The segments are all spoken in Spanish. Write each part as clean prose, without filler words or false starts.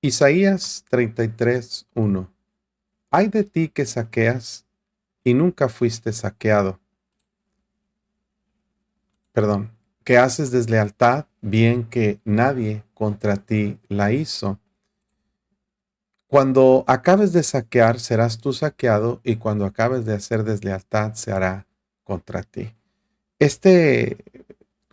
Isaías 33:1. Ay de ti que saqueas y nunca fuiste saqueado. Perdón, que haces deslealtad, bien que nadie contra ti la hizo. Cuando acabes de saquear, serás tú saqueado, y cuando acabes de hacer deslealtad, se hará contra ti. Este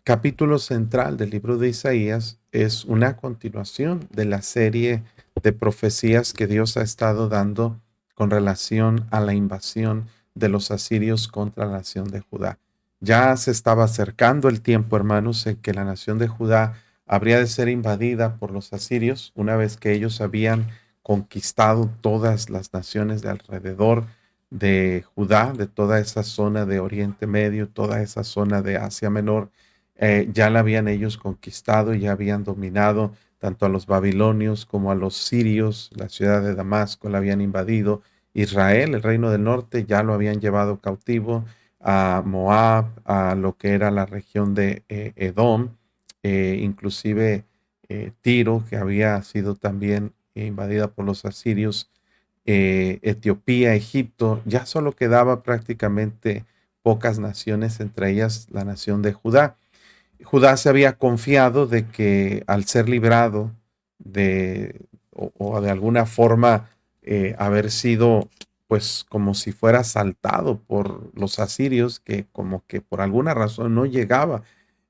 capítulo central del libro de Isaías es una continuación de la serie de profecías que Dios ha estado dando con relación a la invasión de los asirios contra la nación de Judá. Ya se estaba acercando el tiempo, hermanos, en que la nación de Judá habría de ser invadida por los asirios una vez que ellos habían conquistado todas las naciones de alrededor de Judá, de toda esa zona de Oriente Medio, toda esa zona de Asia Menor. Ya la habían ellos conquistado y ya habían dominado tanto a los babilonios como a los sirios. La ciudad de Damasco la habían invadido. Israel, el reino del norte, ya lo habían llevado cautivo, a Moab, a lo que era la región de Edom, inclusive Tiro, que había sido también invadida por los asirios, Etiopía, Egipto. Ya solo quedaba prácticamente pocas naciones, entre ellas la nación de Judá. Judá se había confiado de que al ser librado o de alguna forma haber sido pues como si fuera asaltado por los asirios, que como que por alguna razón no llegaba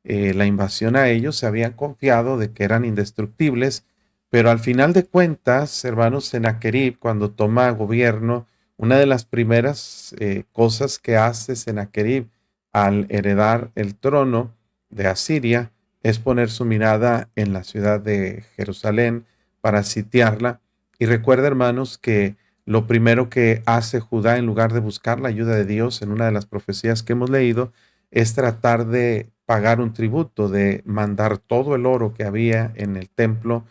la invasión a ellos, se habían confiado de que eran indestructibles, pero al final de cuentas, hermanos, Sennacherib, cuando toma gobierno, una de las primeras cosas que hace Sennacherib al heredar el trono de Asiria es poner su mirada en la ciudad de Jerusalén para sitiarla. Y recuerda, hermanos, que lo primero que hace Judá, en lugar de buscar la ayuda de Dios en una de las profecías que hemos leído, es tratar de pagar un tributo, de mandar todo el oro que había en el templo,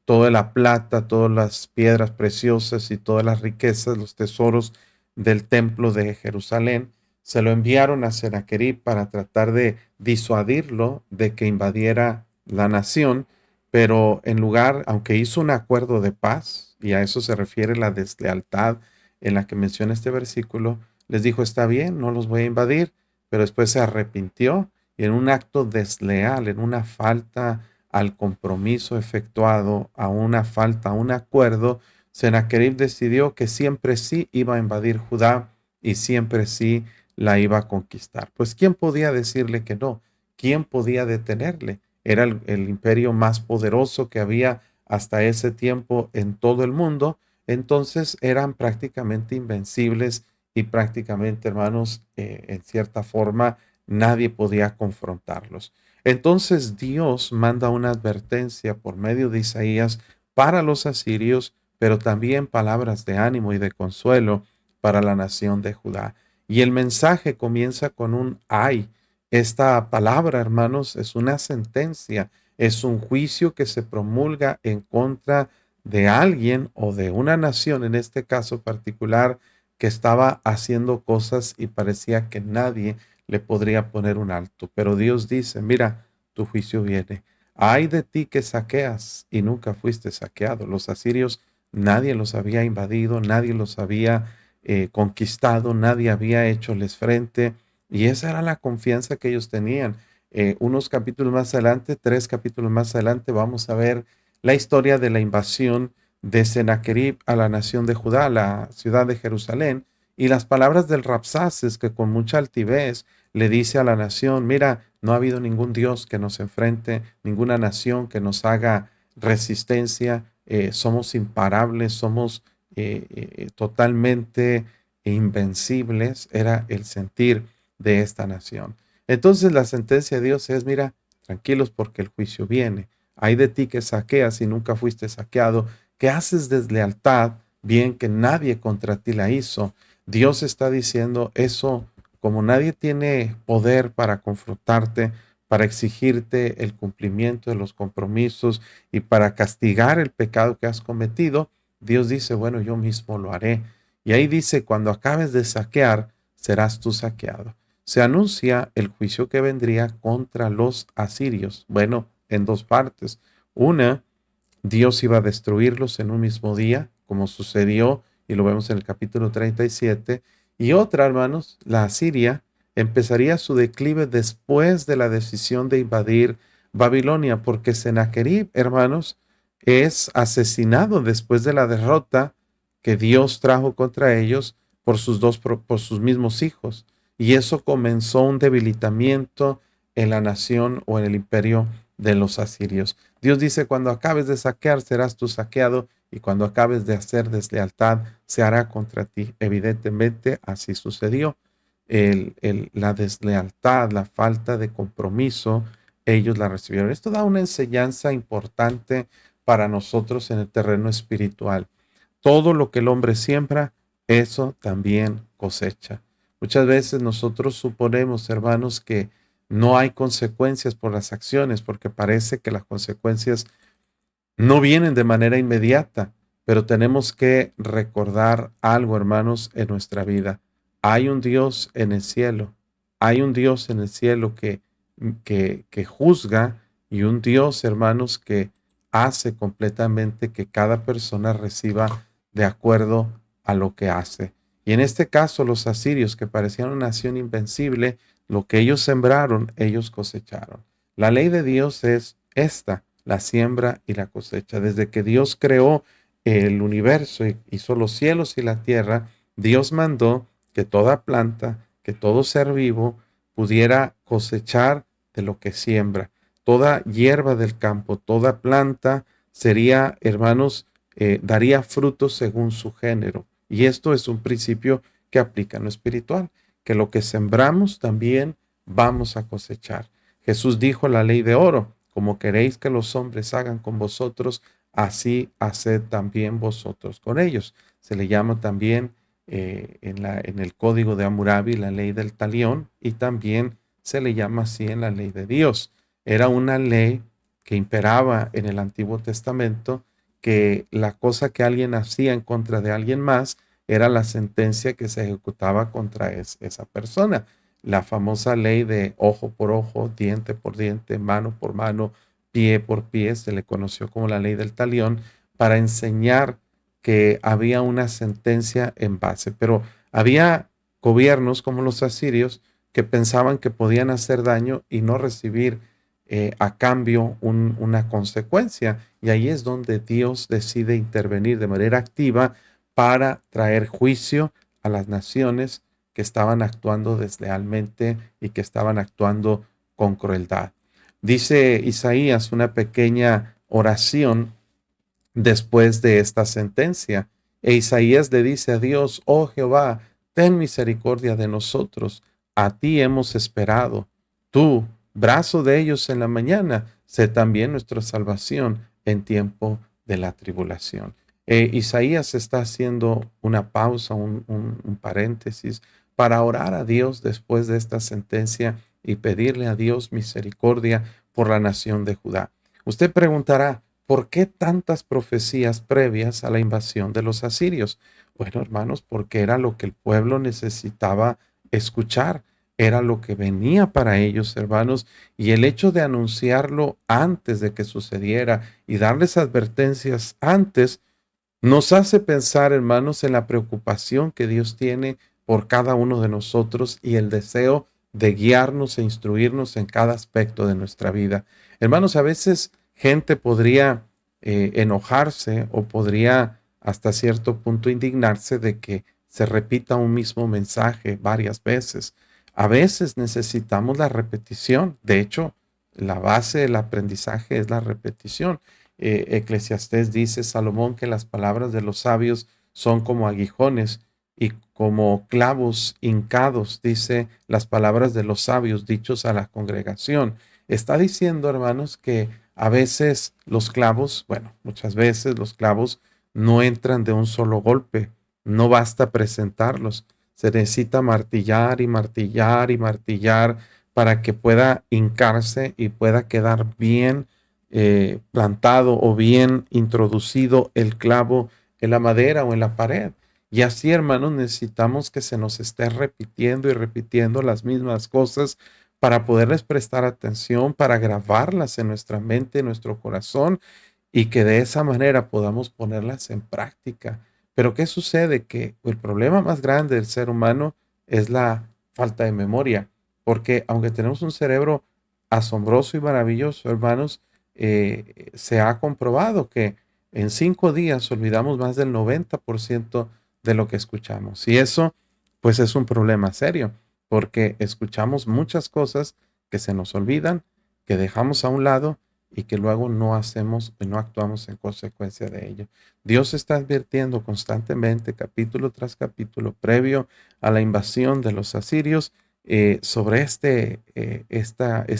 toda la plata, todas las piedras preciosas y todas las riquezas, los tesoros del templo de Jerusalén. Se lo enviaron a Sennacherib para tratar de disuadirlo de que invadiera la nación, pero en lugar, aunque hizo un acuerdo de paz, y a eso se refiere la deslealtad en la que menciona este versículo, les dijo: está bien, no los voy a invadir, pero después se arrepintió y en un acto desleal, en una falta al compromiso efectuado, a una falta, a un acuerdo, Sennacherib decidió que siempre sí iba a invadir Judá y siempre sí la iba a conquistar. Pues ¿quién podía decirle que no? ¿Quién podía detenerle? Era el imperio más poderoso que había hasta ese tiempo en todo el mundo. Entonces eran prácticamente invencibles y prácticamente, hermanos, en cierta forma, nadie podía confrontarlos. Entonces Dios manda una advertencia por medio de Isaías para los asirios, pero también palabras de ánimo y de consuelo para la nación de Judá. Y el mensaje comienza con un ay. Esta palabra, hermanos, es una sentencia, es un juicio que se promulga en contra de alguien o de una nación, en este caso particular, que estaba haciendo cosas y parecía que nadie le podría poner un alto. Pero Dios dice: mira, tu juicio viene. Ay de ti que saqueas y nunca fuiste saqueado. Los asirios, nadie los había invadido, nadie los había conquistado, nadie había hecholes frente, y esa era la confianza que ellos tenían. Unos capítulos más adelante, 3 capítulos más adelante, vamos a ver la historia de la invasión de Sennacherib a la nación de Judá, a la ciudad de Jerusalén, y las palabras del Rabsaces, que con mucha altivez le dice a la nación: mira, no ha habido ningún Dios que nos enfrente, ninguna nación que nos haga resistencia, somos imparables, somos totalmente invencibles, era el sentir de esta nación. Entonces la sentencia de Dios es: mira, tranquilos porque el juicio viene. Hay de ti que saqueas y nunca fuiste saqueado, que haces deslealtad, bien que nadie contra ti la hizo. Dios está diciendo eso, como nadie tiene poder para confrontarte, para exigirte el cumplimiento de los compromisos y para castigar el pecado que has cometido. Dios dice: bueno, yo mismo lo haré. Y ahí dice: cuando acabes de saquear, serás tú saqueado. Se anuncia el juicio que vendría contra los asirios. Bueno, en dos partes. Una, Dios iba a destruirlos en un mismo día, como sucedió, y lo vemos en el capítulo 37. Y otra, hermanos, la Asiria, empezaría su declive después de la decisión de invadir Babilonia, porque Sennacherib, hermanos, es asesinado después de la derrota que Dios trajo contra ellos por sus mismos hijos. Y eso comenzó un debilitamiento en la nación o en el imperio de los asirios. Dios dice, cuando acabes de saquear, serás tú saqueado, y cuando acabes de hacer deslealtad, se hará contra ti. Evidentemente, así sucedió. La deslealtad, la falta de compromiso, ellos la recibieron. Esto da una enseñanza importante para nosotros en el terreno espiritual. Todo lo que el hombre siembra, eso también cosecha. Muchas veces nosotros suponemos, hermanos, que no hay consecuencias por las acciones, porque parece que las consecuencias no vienen de manera inmediata, pero tenemos que recordar algo, hermanos, en nuestra vida. Hay un Dios en el cielo, hay un Dios en el cielo que juzga, y un Dios, hermanos, que hace completamente que cada persona reciba de acuerdo a lo que hace. Y en este caso, los asirios, que parecían una nación invencible, lo que ellos sembraron, ellos cosecharon. La ley de Dios es esta: la siembra y la cosecha. Desde que Dios creó el universo y hizo los cielos y la tierra, Dios mandó que toda planta, que todo ser vivo pudiera cosechar de lo que siembra. Toda hierba del campo, toda planta sería, hermanos, daría frutos según su género. Y esto es un principio que aplica en lo espiritual, que lo que sembramos también vamos a cosechar. Jesús dijo la ley de oro: como queréis que los hombres hagan con vosotros, así haced también vosotros con ellos. Se le llama también en el código de Hammurabi la ley del talión, y también se le llama así en la ley de Dios. Era una ley que imperaba en el Antiguo Testamento, que la cosa que alguien hacía en contra de alguien más era la sentencia que se ejecutaba contra esa persona. La famosa ley de ojo por ojo, diente por diente, mano por mano, pie por pie, se le conoció como la ley del talión, para enseñar que había una sentencia en base. Pero había gobiernos como los asirios que pensaban que podían hacer daño y no recibir a cambio una consecuencia. Y ahí es donde Dios decide intervenir de manera activa para traer juicio a las naciones que estaban actuando deslealmente y que estaban actuando con crueldad. Dice Isaías una pequeña oración después de esta sentencia. E Isaías le dice a Dios: oh Jehová, ten misericordia de nosotros. A ti hemos esperado. Tú, brazo de ellos en la mañana, sé también nuestra salvación en tiempo de la tribulación. Isaías está haciendo una pausa, un paréntesis, para orar a Dios después de esta sentencia y pedirle a Dios misericordia por la nación de Judá. Usted preguntará: ¿por qué tantas profecías previas a la invasión de los asirios? Bueno, hermanos, porque era lo que el pueblo necesitaba escuchar, era lo que venía para ellos, hermanos, y el hecho de anunciarlo antes de que sucediera y darles advertencias antes nos hace pensar, hermanos, en la preocupación que Dios tiene por cada uno de nosotros y el deseo de guiarnos e instruirnos en cada aspecto de nuestra vida. Hermanos, a veces gente podría enojarse o podría hasta cierto punto indignarse de que se repita un mismo mensaje varias veces. A veces necesitamos la repetición. De hecho, la base del aprendizaje es la repetición. Eclesiastés dice, Salomón, que las palabras de los sabios son como aguijones y como clavos hincados, dice las palabras de los sabios dichos a la congregación. Está diciendo, hermanos, que a veces los clavos, bueno, muchas veces los clavos no entran de un solo golpe, no basta presentarlos, se necesita martillar y martillar y martillar para que pueda hincarse y pueda quedar bien plantado o bien introducido el clavo en la madera o en la pared. Y así, hermanos, necesitamos que se nos esté repitiendo y repitiendo las mismas cosas para poderles prestar atención, para grabarlas en nuestra mente, en nuestro corazón, y que de esa manera podamos ponerlas en práctica. Pero ¿qué sucede? Que el problema más grande del ser humano es la falta de memoria, porque aunque tenemos un cerebro asombroso y maravilloso, hermanos, se ha comprobado que en 5 días olvidamos más del 90% de lo que escuchamos. Y eso, pues, es un problema serio, porque escuchamos muchas cosas que se nos olvidan, que dejamos a un lado y que luego no hacemos y no actuamos en consecuencia de ello. Dios está advirtiendo constantemente, capítulo tras capítulo, previo a la invasión de los asirios, sobre este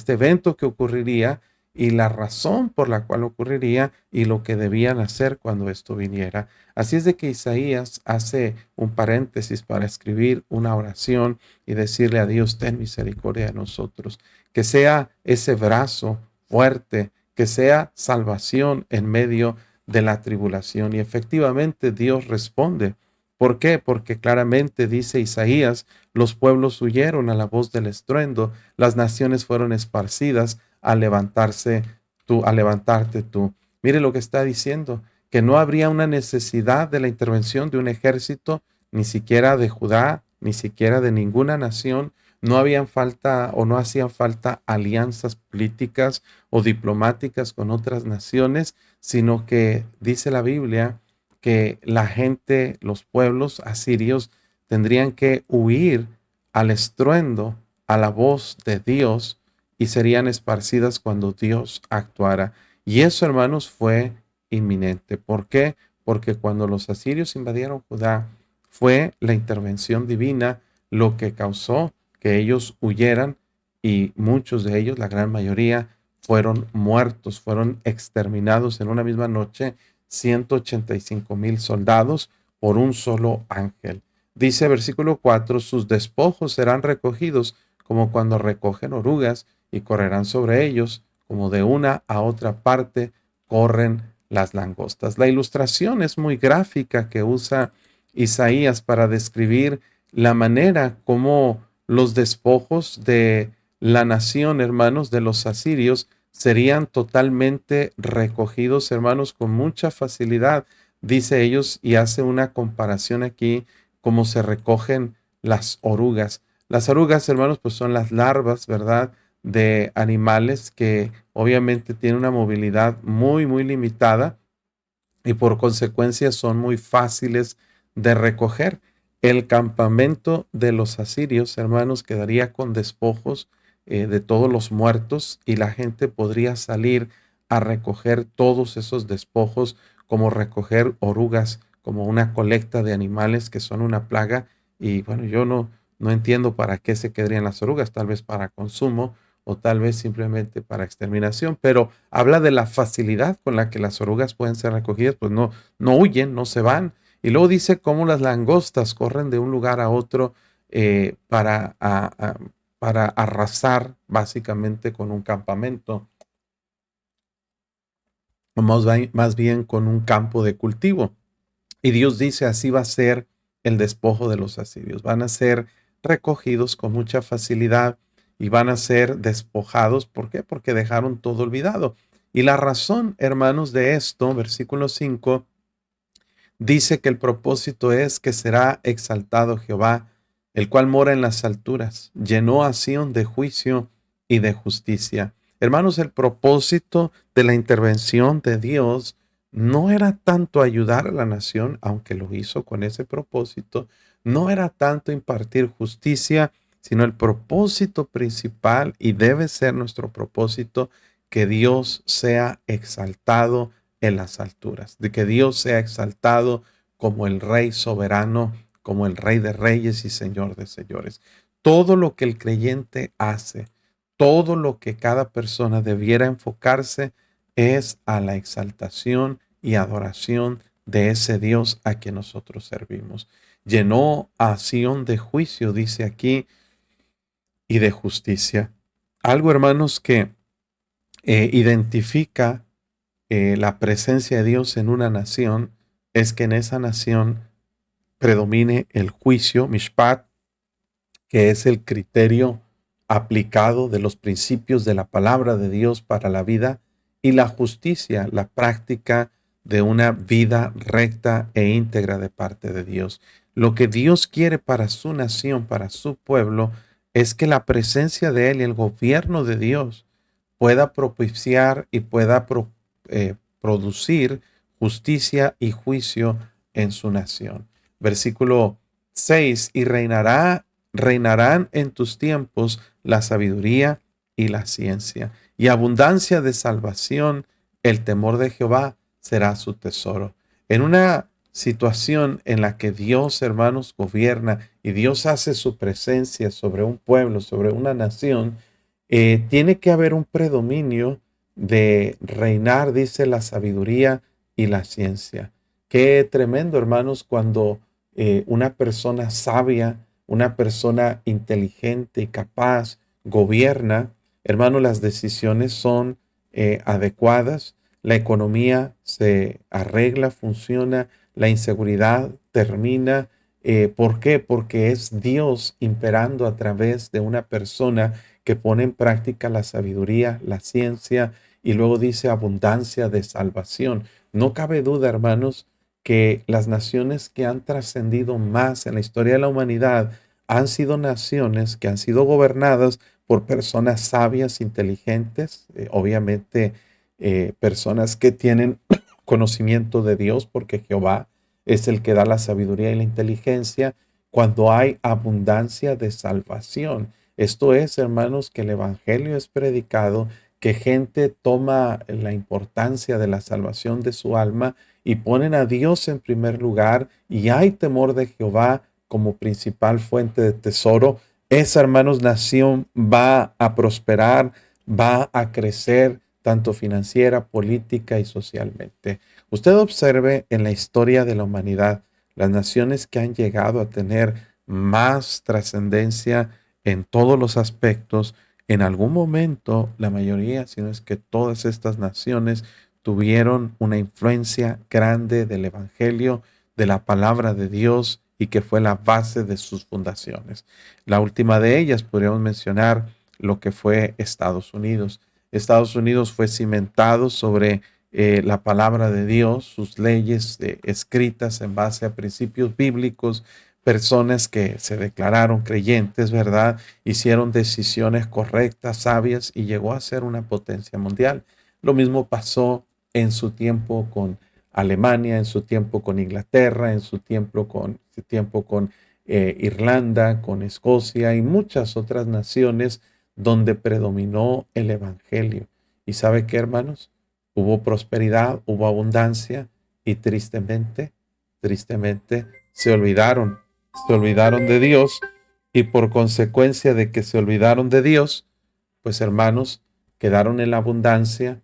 evento que ocurriría y la razón por la cual ocurriría y lo que debían hacer cuando esto viniera. Así es de que Isaías hace un paréntesis para escribir una oración y decirle a Dios, ten misericordia de nosotros, que sea ese brazo fuerte, que sea salvación en medio de la tribulación. Y efectivamente Dios responde. ¿Por qué? Porque claramente dice Isaías, los pueblos huyeron a la voz del estruendo, las naciones fueron esparcidas a levantarse tú, a levantarte tú. Mire lo que está diciendo, que no habría una necesidad de la intervención de un ejército, ni siquiera de Judá, ni siquiera de ninguna nación. No habían falta o no hacían falta alianzas políticas o diplomáticas con otras naciones, sino que dice la Biblia que la gente, los pueblos asirios, tendrían que huir al estruendo, a la voz de Dios, y serían esparcidas cuando Dios actuara. Y eso, hermanos, fue inminente. ¿Por qué? Porque cuando los asirios invadieron Judá, fue la intervención divina lo que causó que ellos huyeran y muchos de ellos, la gran mayoría, fueron muertos, fueron exterminados en una misma noche, 185,000 soldados por un solo ángel. Dice versículo 4, sus despojos serán recogidos como cuando recogen orugas y correrán sobre ellos, como de una a otra parte corren las langostas. La ilustración es muy gráfica que usa Isaías para describir la manera como los despojos de la nación, hermanos, de los asirios, serían totalmente recogidos, hermanos, con mucha facilidad, dice ellos, y hace una comparación aquí, como se recogen las orugas. Las orugas, hermanos, pues son las larvas, ¿verdad?, de animales que obviamente tienen una movilidad muy, muy limitada y por consecuencia son muy fáciles de recoger. El campamento de los asirios, hermanos, quedaría con despojos de todos los muertos y la gente podría salir a recoger todos esos despojos, como recoger orugas, como una colecta de animales que son una plaga. Y bueno, yo no entiendo para qué se quedarían las orugas, tal vez para consumo o tal vez simplemente para exterminación, pero habla de la facilidad con la que las orugas pueden ser recogidas, pues no huyen, no se van. Y luego dice cómo las langostas corren de un lugar a otro para arrasar básicamente con un campamento, o más bien con un campo de cultivo. Y Dios dice, así va a ser el despojo de los asirios. Van a ser recogidos con mucha facilidad y van a ser despojados. ¿Por qué? Porque dejaron todo olvidado. Y la razón, hermanos, de esto, versículo 5, dice que el propósito es que será exaltado Jehová, el cual mora en las alturas, llenó a Sión de juicio y de justicia. Hermanos, el propósito de la intervención de Dios no era tanto ayudar a la nación, aunque lo hizo con ese propósito, no era tanto impartir justicia, sino el propósito principal, y debe ser nuestro propósito, que Dios sea exaltado en las alturas, de que Dios sea exaltado como el Rey soberano, como el Rey de reyes y Señor de señores. Todo lo que el creyente hace, todo lo que cada persona debiera enfocarse es a la exaltación y adoración de ese Dios a quien nosotros servimos. Llenó a Sión de juicio, dice aquí, y de justicia. Algo, hermanos, que identifica la presencia de Dios en una nación es que en esa nación predomine el juicio, mishpat, que es el criterio aplicado de los principios de la palabra de Dios para la vida y la justicia, la práctica de una vida recta e íntegra de parte de Dios. Lo que Dios quiere para su nación, para su pueblo, es que la presencia de Él y el gobierno de Dios pueda propiciar y pueda producir justicia y juicio en su nación. Versículo 6, y reinarán en tus tiempos la sabiduría y la ciencia, y abundancia de salvación, el temor de Jehová será su tesoro. En una situación en la que Dios, hermanos, gobierna y Dios hace su presencia sobre un pueblo, sobre una nación, tiene que haber un predominio de reinar, dice, la sabiduría y la ciencia. Qué tremendo, hermanos, cuando una persona sabia, una persona inteligente y capaz gobierna, hermanos, las decisiones son adecuadas, la economía se arregla, funciona, la inseguridad termina. ¿Por qué? Porque es Dios imperando a través de una persona que pone en práctica la sabiduría, la ciencia, y luego dice abundancia de salvación. No cabe duda, hermanos, que las naciones que han trascendido más en la historia de la humanidad han sido naciones que han sido gobernadas por personas sabias, inteligentes, obviamente personas que tienen conocimiento de Dios, porque Jehová es el que da la sabiduría y la inteligencia cuando hay abundancia de salvación. Esto es, hermanos, que el Evangelio es predicado, que gente toma la importancia de la salvación de su alma y ponen a Dios en primer lugar y hay temor de Jehová como principal fuente de tesoro. Esa, hermanos, nación va a prosperar, va a crecer tanto financiera, política y socialmente. Usted observe en la historia de la humanidad las naciones que han llegado a tener más trascendencia en todos los aspectos. En algún momento, la mayoría, si no es que todas estas naciones, tuvieron una influencia grande del Evangelio, de la palabra de Dios y que fue la base de sus fundaciones. La última de ellas podríamos mencionar lo que fue Estados Unidos. Estados Unidos fue cimentado sobre la palabra de Dios, sus leyes escritas en base a principios bíblicos, personas que se declararon creyentes, ¿verdad? Hicieron decisiones correctas, sabias y llegó a ser una potencia mundial. Lo mismo pasó en su tiempo con Alemania, en su tiempo con Inglaterra, en su tiempo con Irlanda, con Escocia y muchas otras naciones donde predominó el Evangelio. ¿Y sabe qué, hermanos? Hubo prosperidad, hubo abundancia y tristemente se olvidaron de Dios y por consecuencia de que se olvidaron de Dios, pues hermanos, quedaron en la abundancia,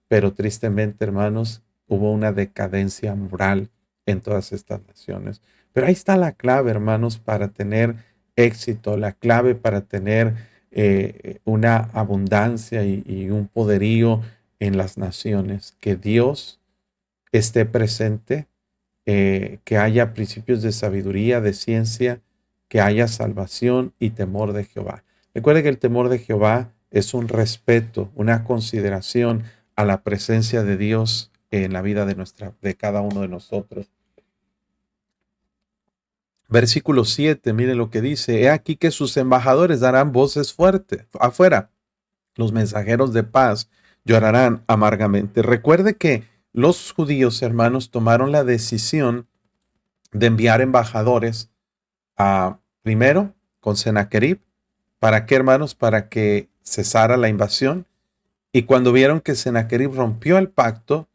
pero tristemente, hermanos, hubo una decadencia moral en todas estas naciones. Pero ahí está la clave, hermanos, para tener éxito, la clave para tener una abundancia y un poderío en las naciones, que Dios esté presente, que haya principios de sabiduría, de ciencia, que haya salvación y temor de Jehová. Recuerde que el temor de Jehová es un respeto, una consideración a la presencia de Dios en la vida de cada uno de nosotros. Versículo 7, mire lo que dice: he aquí que sus embajadores darán voces fuertes afuera, los mensajeros de paz llorarán amargamente. Recuerde que los judíos, hermanos, tomaron la decisión de enviar embajadores primero con Sennacherib. ¿Para qué, hermanos? Para que cesara la invasión. Y cuando vieron que Sennacherib rompió el pacto,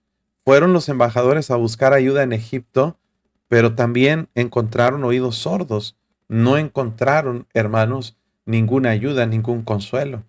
fueron los embajadores a buscar ayuda en Egipto, pero también encontraron oídos sordos. No encontraron, hermanos, ninguna ayuda, ningún consuelo.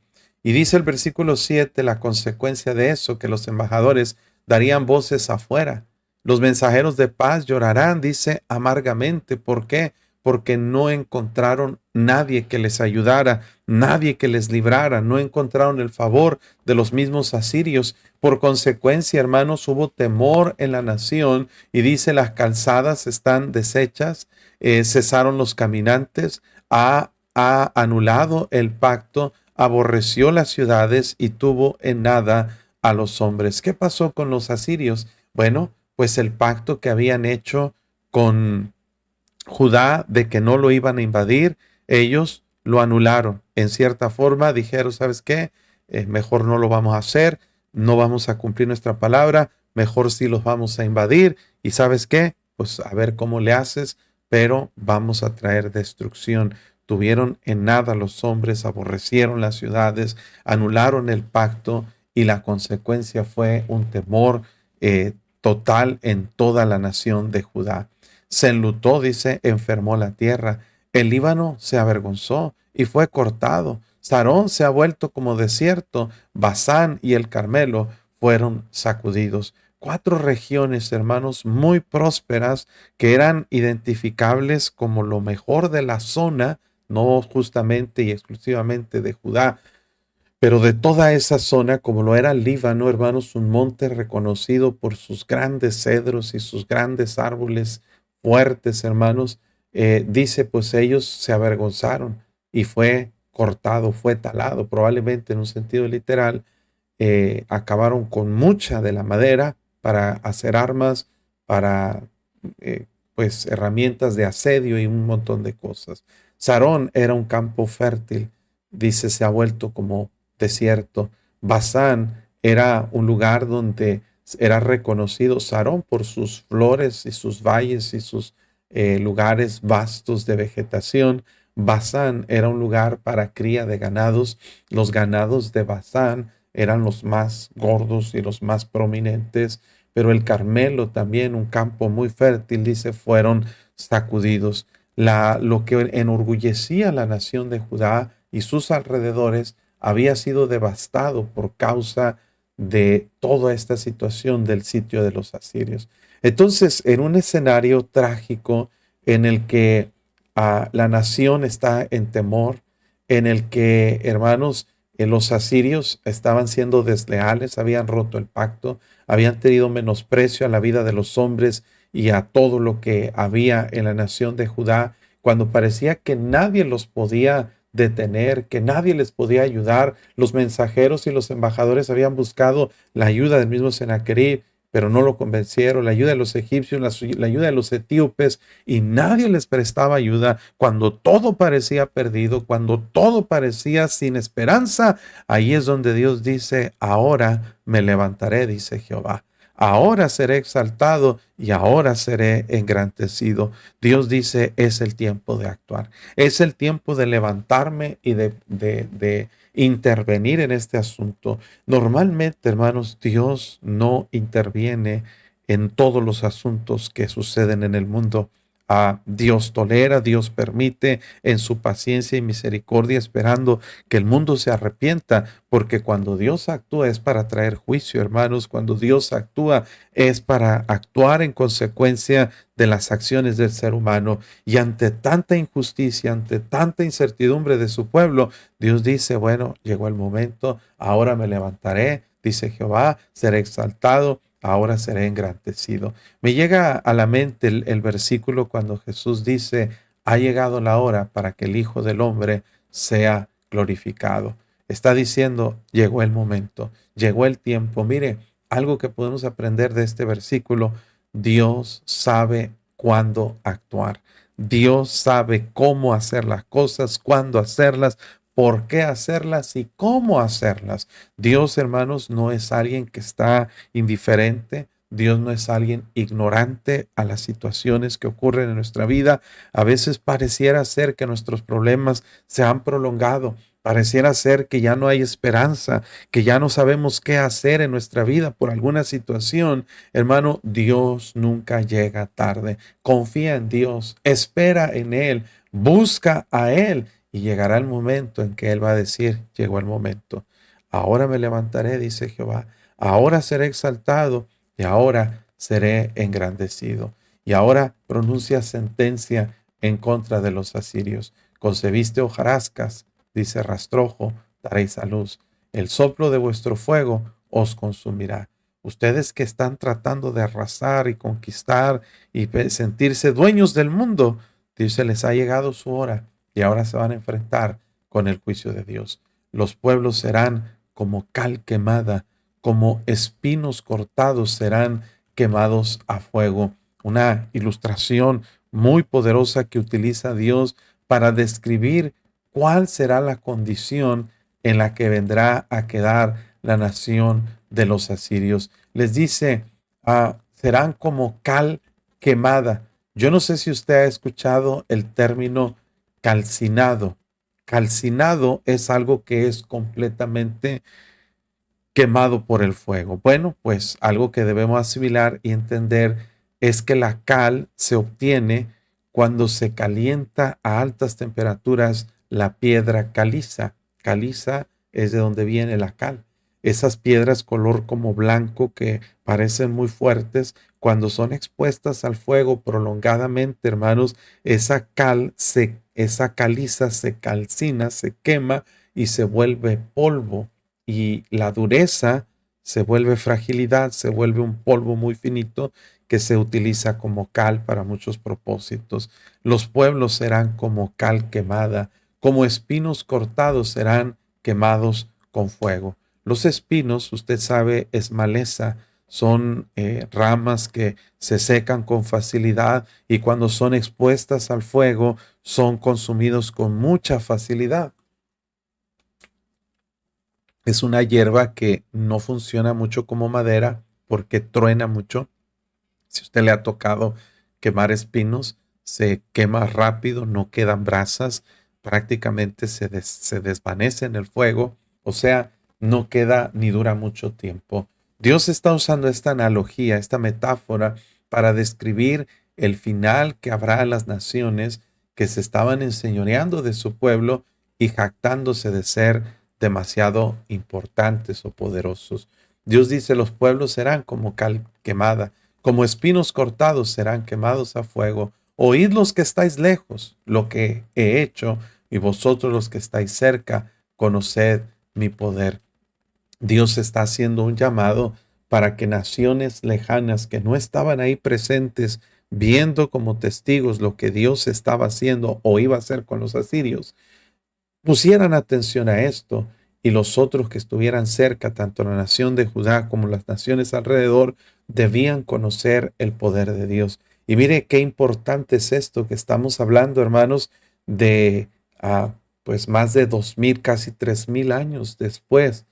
Y dice el versículo 7, la consecuencia de eso, que los embajadores darían voces afuera. Los mensajeros de paz llorarán, dice, amargamente. ¿Por qué? Porque no encontraron nadie que les ayudara, nadie que les librara, no encontraron el favor de los mismos asirios. Por consecuencia, hermanos, hubo temor en la nación y dice: las calzadas están deshechas, cesaron los caminantes, ha anulado el pacto, aborreció las ciudades y tuvo en nada a los hombres. ¿Qué pasó con los asirios? Bueno, pues el pacto que habían hecho con Judá de que no lo iban a invadir, ellos lo anularon. En cierta forma dijeron, ¿sabes qué? Mejor no lo vamos a hacer, no vamos a cumplir nuestra palabra, mejor sí los vamos a invadir. ¿Y sabes qué? Pues a ver cómo le haces, pero vamos a traer destrucción. Tuvieron en nada los hombres, aborrecieron las ciudades, anularon el pacto y la consecuencia fue un temor total en toda la nación de Judá. Se enlutó, dice, enfermó la tierra. El Líbano se avergonzó y fue cortado. Sarón se ha vuelto como desierto. Basán y el Carmelo fueron sacudidos. 4 regiones, hermanos, muy prósperas que eran identificables como lo mejor de la zona, no justamente y exclusivamente de Judá, pero de toda esa zona, como lo era el Líbano, hermanos, un monte reconocido por sus grandes cedros y sus grandes árboles fuertes, hermanos, dice, pues ellos se avergonzaron y fue cortado, fue talado, probablemente en un sentido literal, acabaron con mucha de la madera para hacer armas, para pues herramientas de asedio y un montón de cosas. Sarón era un campo fértil, dice, se ha vuelto como desierto. Basán era un lugar donde era reconocido Sarón por sus flores y sus valles y sus lugares vastos de vegetación. Basán era un lugar para cría de ganados. Los ganados de Basán eran los más gordos y los más prominentes, pero el Carmelo también, un campo muy fértil, dice, fueron sacudidos. Lo que enorgullecía a la nación de Judá y sus alrededores había sido devastado por causa de toda esta situación del sitio de los asirios. Entonces, en un escenario trágico en el que la nación está en temor, en el que, hermanos, los asirios estaban siendo desleales, habían roto el pacto, habían tenido menosprecio a la vida de los hombres y a todo lo que había en la nación de Judá, cuando parecía que nadie los podía detener, que nadie les podía ayudar. Los mensajeros y los embajadores habían buscado la ayuda del mismo Sennacherib, pero no lo convencieron, la ayuda de los egipcios, la ayuda de los etíopes, y nadie les prestaba ayuda. Cuando todo parecía perdido, cuando todo parecía sin esperanza, ahí es donde Dios dice, ahora me levantaré, dice Jehová. Ahora seré exaltado y ahora seré engrandecido. Dios dice, es el tiempo de actuar. Es el tiempo de levantarme y de intervenir en este asunto. Normalmente, hermanos, Dios no interviene en todos los asuntos que suceden en el mundo. Dios tolera, Dios permite en su paciencia y misericordia, esperando que el mundo se arrepienta, porque cuando Dios actúa es para traer juicio, hermanos. Cuando Dios actúa es para actuar en consecuencia de las acciones del ser humano. Y ante tanta injusticia, ante tanta incertidumbre de su pueblo, Dios dice, bueno, llegó el momento, ahora me levantaré, dice Jehová, seré exaltado, ahora seré engrandecido. Me llega a la mente el versículo cuando Jesús dice, ha llegado la hora para que el Hijo del Hombre sea glorificado. Está diciendo, llegó el momento, llegó el tiempo. Mire, algo que podemos aprender de este versículo, Dios sabe cuándo actuar. Dios sabe cómo hacer las cosas, cuándo hacerlas, por qué hacerlas y cómo hacerlas. Dios, hermanos, no es alguien que está indiferente. Dios no es alguien ignorante a las situaciones que ocurren en nuestra vida. A veces pareciera ser que nuestros problemas se han prolongado. Pareciera ser que ya no hay esperanza, que ya no sabemos qué hacer en nuestra vida por alguna situación. Hermano, Dios nunca llega tarde. Confía en Dios, espera en Él, busca a Él y llegará el momento en que Él va a decir, llegó el momento. Ahora me levantaré, dice Jehová. Ahora seré exaltado y ahora seré engrandecido. Y ahora pronuncia sentencia en contra de los asirios. Concebiste hojarascas, dice rastrojo, daréis a luz. El soplo de vuestro fuego os consumirá. Ustedes que están tratando de arrasar y conquistar y sentirse dueños del mundo, dice, les ha llegado su hora y ahora se van a enfrentar con el juicio de Dios. Los pueblos serán como cal quemada, como espinos cortados serán quemados a fuego. Una ilustración muy poderosa que utiliza Dios para describir cuál será la condición en la que vendrá a quedar la nación de los asirios. Les dice, serán como cal quemada. Yo no sé si usted ha escuchado el término calcinado. Calcinado es algo que es completamente quemado por el fuego. Bueno, pues algo que debemos asimilar y entender es que la cal se obtiene cuando se calienta a altas temperaturas la piedra caliza. Caliza es de donde viene la cal. Esas piedras color como blanco que parecen muy fuertes, cuando son expuestas al fuego prolongadamente, hermanos, esa caliza se calcina, se quema y se vuelve polvo, y la dureza se vuelve fragilidad, se vuelve un polvo muy finito que se utiliza como cal para muchos propósitos. Los pueblos serán como cal quemada, como espinos cortados serán quemados con fuego. Los espinos, usted sabe, es maleza, son ramas que se secan con facilidad y cuando son expuestas al fuego son consumidos con mucha facilidad. Es una hierba que no funciona mucho como madera porque truena mucho. Si usted le ha tocado quemar espinos, se quema rápido, no quedan brasas, prácticamente se desvanece en el fuego, o sea, no queda ni dura mucho tiempo. Dios está usando esta analogía, esta metáfora, para describir el final que habrá a las naciones que se estaban enseñoreando de su pueblo y jactándose de ser demasiado importantes o poderosos. Dios dice, los pueblos serán como cal quemada, como espinos cortados serán quemados a fuego. Oíd los que estáis lejos lo que he hecho, y vosotros los que estáis cerca, conoced mi poder. Dios está haciendo un llamado para que naciones lejanas que no estaban ahí presentes, viendo como testigos lo que Dios estaba haciendo o iba a hacer con los asirios, pusieran atención a esto, y los otros que estuvieran cerca, tanto la nación de Judá como las naciones alrededor, debían conocer el poder de Dios. Y mire qué importante es esto que estamos hablando, hermanos, de pues más de 2000, casi 3000 años después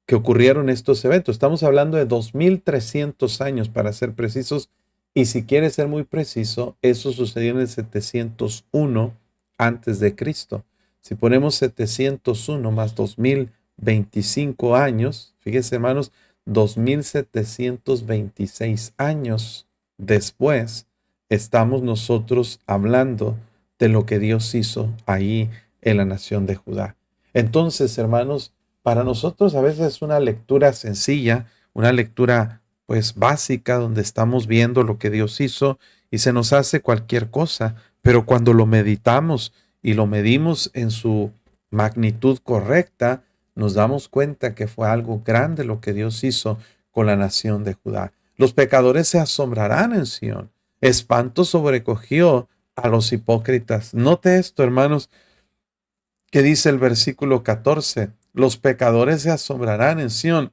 que ocurrieron estos eventos. Estamos hablando de 2300 años para ser precisos, y si quiere ser muy preciso, eso sucedió en el 701 antes de Cristo. Si ponemos 701 más 2025 años, fíjense, hermanos, 2726 años después, estamos nosotros hablando de lo que Dios hizo ahí en la nación de Judá. Entonces, hermanos, para nosotros a veces es una lectura sencilla, una lectura pues básica, donde estamos viendo lo que Dios hizo y se nos hace cualquier cosa, pero cuando lo meditamos y lo medimos en su magnitud correcta, nos damos cuenta que fue algo grande lo que Dios hizo con la nación de Judá. Los pecadores se asombrarán en Sión. Espanto sobrecogió a los hipócritas. Note esto, hermanos, que dice el versículo 14. Los pecadores se asombrarán en Sión.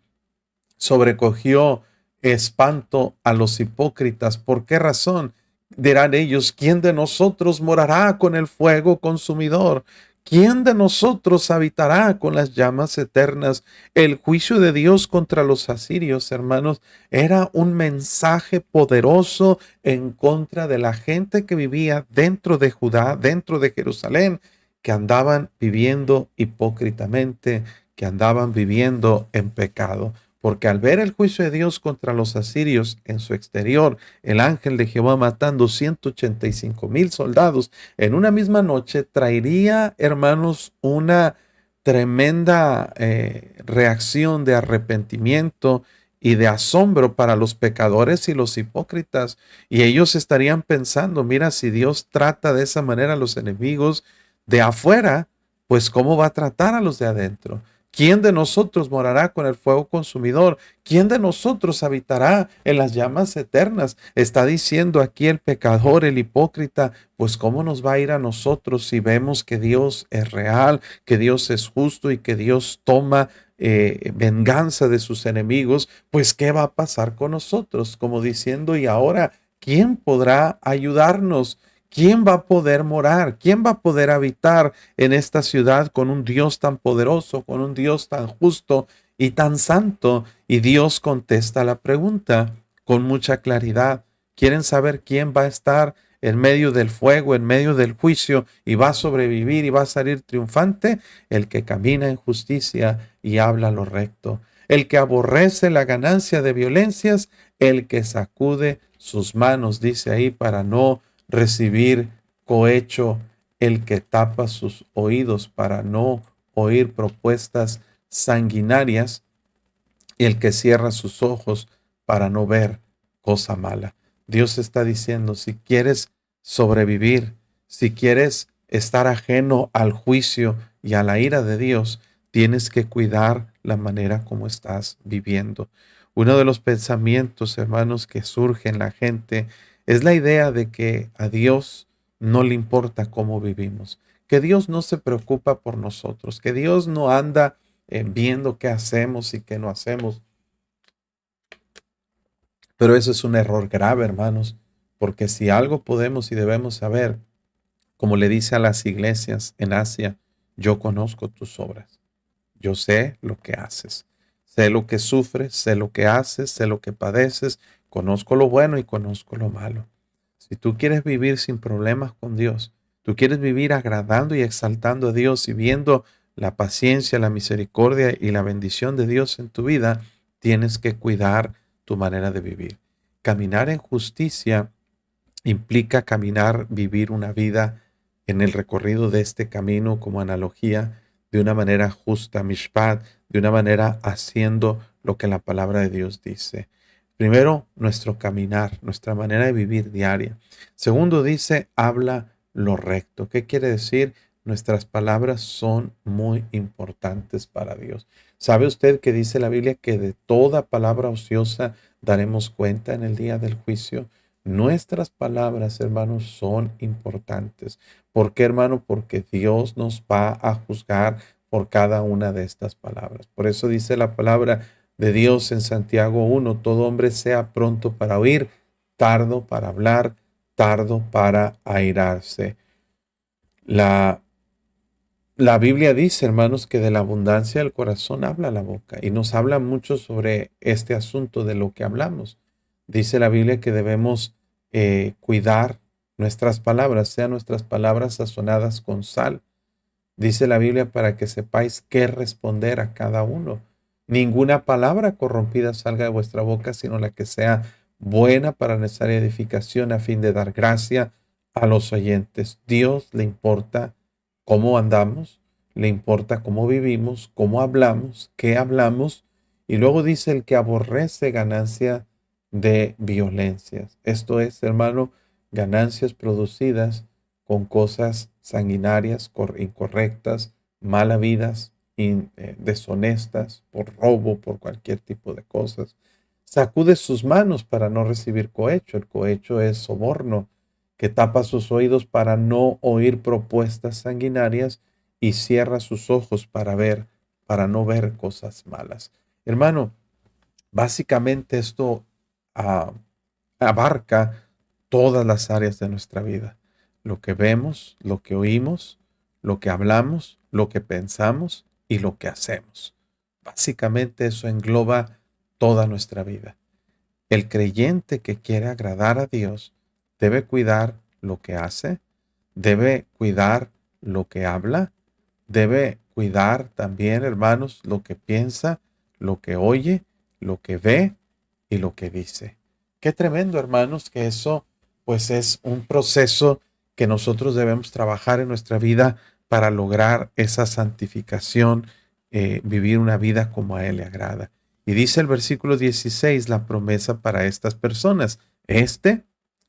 Sobrecogió espanto a los hipócritas. ¿Por qué razón? Dirán ellos, ¿quién de nosotros morará con el fuego consumidor? ¿Quién de nosotros habitará con las llamas eternas? El juicio de Dios contra los asirios, hermanos, era un mensaje poderoso en contra de la gente que vivía dentro de Judá, dentro de Jerusalén, que andaban viviendo hipócritamente, que andaban viviendo en pecado. Porque al ver el juicio de Dios contra los asirios en su exterior, el ángel de Jehová matando 185,000 soldados en una misma noche, traería, hermanos, una tremenda reacción de arrepentimiento y de asombro para los pecadores y los hipócritas. Y ellos estarían pensando, mira, si Dios trata de esa manera a los enemigos de afuera, pues cómo va a tratar a los de adentro. ¿Quién de nosotros morará con el fuego consumidor? ¿Quién de nosotros habitará en las llamas eternas? Está diciendo aquí el pecador, el hipócrita, pues ¿cómo nos va a ir a nosotros si vemos que Dios es real, que Dios es justo y que Dios toma venganza de sus enemigos? Pues ¿qué va a pasar con nosotros? Como diciendo, y ahora, ¿quién podrá ayudarnos? ¿Quién va a poder morar? ¿Quién va a poder habitar en esta ciudad con un Dios tan poderoso, con un Dios tan justo y tan santo? Y Dios contesta la pregunta con mucha claridad. ¿Quieren saber quién va a estar en medio del fuego, en medio del juicio y va a sobrevivir y va a salir triunfante? El que camina en justicia y habla lo recto. El que aborrece la ganancia de violencias, el que sacude sus manos, dice ahí, para no recibir cohecho, el que tapa sus oídos para no oír propuestas sanguinarias, y el que cierra sus ojos para no ver cosa mala. Dios está diciendo, si quieres sobrevivir, si quieres estar ajeno al juicio y a la ira de Dios, tienes que cuidar la manera como estás viviendo. Uno de los pensamientos, hermanos, que surge en la gente es la idea de que a Dios no le importa cómo vivimos, que Dios no se preocupa por nosotros, que Dios no anda viendo qué hacemos y qué no hacemos. Pero eso es un error grave, hermanos, porque si algo podemos y debemos saber, como le dice a las iglesias en Asia, yo conozco tus obras, yo sé lo que haces, sé lo que sufres, sé lo que haces, sé lo que padeces, conozco lo bueno y conozco lo malo. Si tú quieres vivir sin problemas con Dios, tú quieres vivir agradando y exaltando a Dios y viendo la paciencia, la misericordia y la bendición de Dios en tu vida, tienes que cuidar tu manera de vivir. Caminar en justicia implica caminar, vivir una vida en el recorrido de este camino como analogía, de una manera justa, mishpat, de una manera haciendo lo que la palabra de Dios dice. Primero, nuestro caminar, nuestra manera de vivir diaria. Segundo, dice, habla lo recto. ¿Qué quiere decir? Nuestras palabras son muy importantes para Dios. ¿Sabe usted que dice la Biblia que de toda palabra ociosa daremos cuenta en el día del juicio? Nuestras palabras, hermanos, son importantes. ¿Por qué, hermano? Porque Dios nos va a juzgar por cada una de estas palabras. Por eso dice la palabra de Dios en Santiago 1, todo hombre sea pronto para oír, tardo para hablar, tardo para airarse. La, la Biblia dice, hermanos, que de la abundancia del corazón habla la boca y nos habla mucho sobre este asunto de lo que hablamos. Dice la Biblia que debemos cuidar nuestras palabras, sean nuestras palabras sazonadas con sal. Dice la Biblia para que sepáis qué responder a cada uno. Ninguna palabra corrompida salga de vuestra boca, sino la que sea buena para necesaria edificación a fin de dar gracia a los oyentes. Dios le importa cómo andamos, le importa cómo vivimos, cómo hablamos, qué hablamos. Y luego dice el que aborrece ganancia de violencias. Esto es, hermano, ganancias producidas con cosas sanguinarias, incorrectas, mal habidas, deshonestas, por robo, por cualquier tipo de cosas. Sacude sus manos para no recibir cohecho. El cohecho es soborno, que tapa sus oídos para no oír propuestas sanguinarias y cierra sus ojos para no ver cosas malas. Hermano, básicamente esto ah, abarca todas las áreas de nuestra vida. Lo que vemos, lo que oímos, lo que hablamos, lo que pensamos y lo que hacemos. Básicamente eso engloba toda nuestra vida. El creyente que quiere agradar a Dios debe cuidar lo que hace, debe cuidar lo que habla, debe cuidar también, hermanos, lo que piensa, lo que oye, lo que ve y lo que dice. Qué tremendo, hermanos, que eso pues es un proceso que nosotros debemos trabajar en nuestra vida para lograr esa santificación, vivir una vida como a Él le agrada. Y dice el versículo 16 la promesa para estas personas.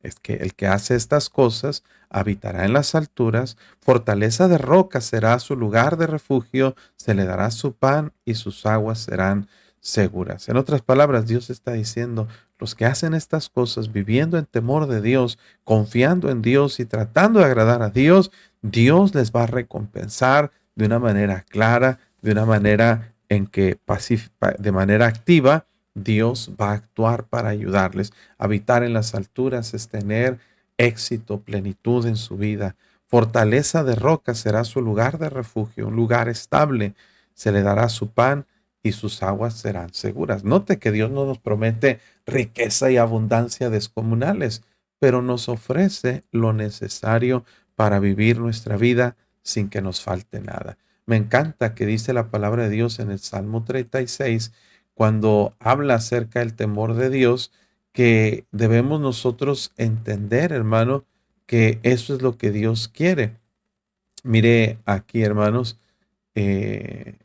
Es que el que hace estas cosas habitará en las alturas, fortaleza de roca será su lugar de refugio, se le dará su pan y sus aguas serán seguras. En otras palabras, Dios está diciendo, los que hacen estas cosas viviendo en temor de Dios, confiando en Dios y tratando de agradar a Dios, Dios les va a recompensar de una manera clara, de una manera en que de manera activa, Dios va a actuar para ayudarles. Habitar en las alturas es tener éxito, plenitud en su vida. Fortaleza de roca será su lugar de refugio, un lugar estable. Se le dará su pan y sus aguas serán seguras. Note que Dios no nos promete riqueza y abundancia descomunales, pero nos ofrece lo necesario para vivir nuestra vida sin que nos falte nada. Me encanta que dice la palabra de Dios en el Salmo 36, cuando habla acerca del temor de Dios, que debemos nosotros entender, hermano, que eso es lo que Dios quiere. Mire aquí, hermanos, eh,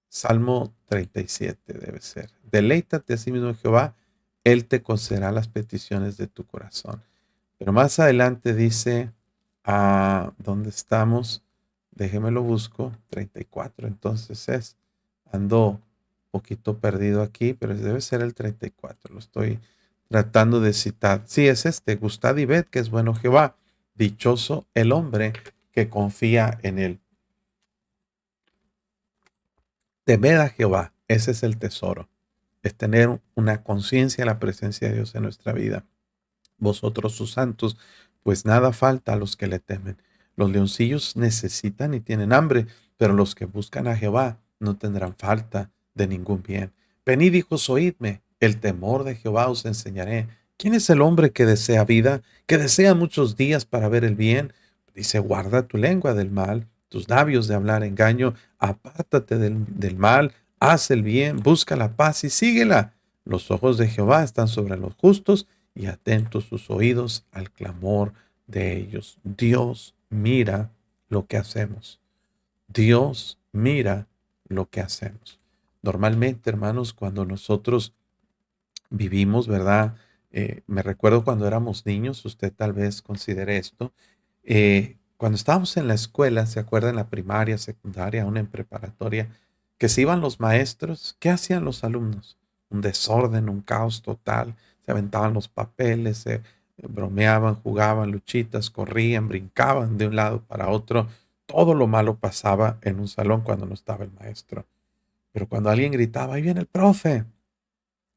Salmo 37 debe ser. Deleítate a sí mismo en Jehová, Él te concederá las peticiones de tu corazón. Pero más adelante dice, ¿dónde estamos? Déjeme lo busco, 34. Entonces ando un poquito perdido aquí, pero debe ser el 34. Lo estoy tratando de citar. Sí, es este, gustad y ved que es bueno Jehová. Dichoso el hombre que confía en él. Temed a Jehová, ese es el tesoro. Es tener una conciencia de la presencia de Dios en nuestra vida. Vosotros sus santos, pues nada falta a los que le temen. Los leoncillos necesitan y tienen hambre, pero los que buscan a Jehová no tendrán falta de ningún bien. Venid, hijos, oídme, el temor de Jehová os enseñaré. ¿Quién es el hombre que desea vida, que desea muchos días para ver el bien? Dice, guarda tu lengua del mal, tus labios de hablar engaño, apártate del mal, haz el bien, busca la paz y síguela. Los ojos de Jehová están sobre los justos y atentos sus oídos al clamor de ellos. Dios mira lo que hacemos. Dios mira lo que hacemos. Normalmente, hermanos, cuando nosotros vivimos, ¿verdad? Me recuerdo cuando éramos niños, usted tal vez considere esto. Cuando estábamos en la escuela, ¿se acuerda? En la primaria, secundaria, aún en preparatoria, que se iban los maestros, ¿qué hacían los alumnos? Un desorden, un caos total. Se aventaban los papeles, se bromeaban, jugaban luchitas, corrían, brincaban de un lado para otro. Todo lo malo pasaba en un salón cuando no estaba el maestro. Pero cuando alguien gritaba, ahí viene el profe.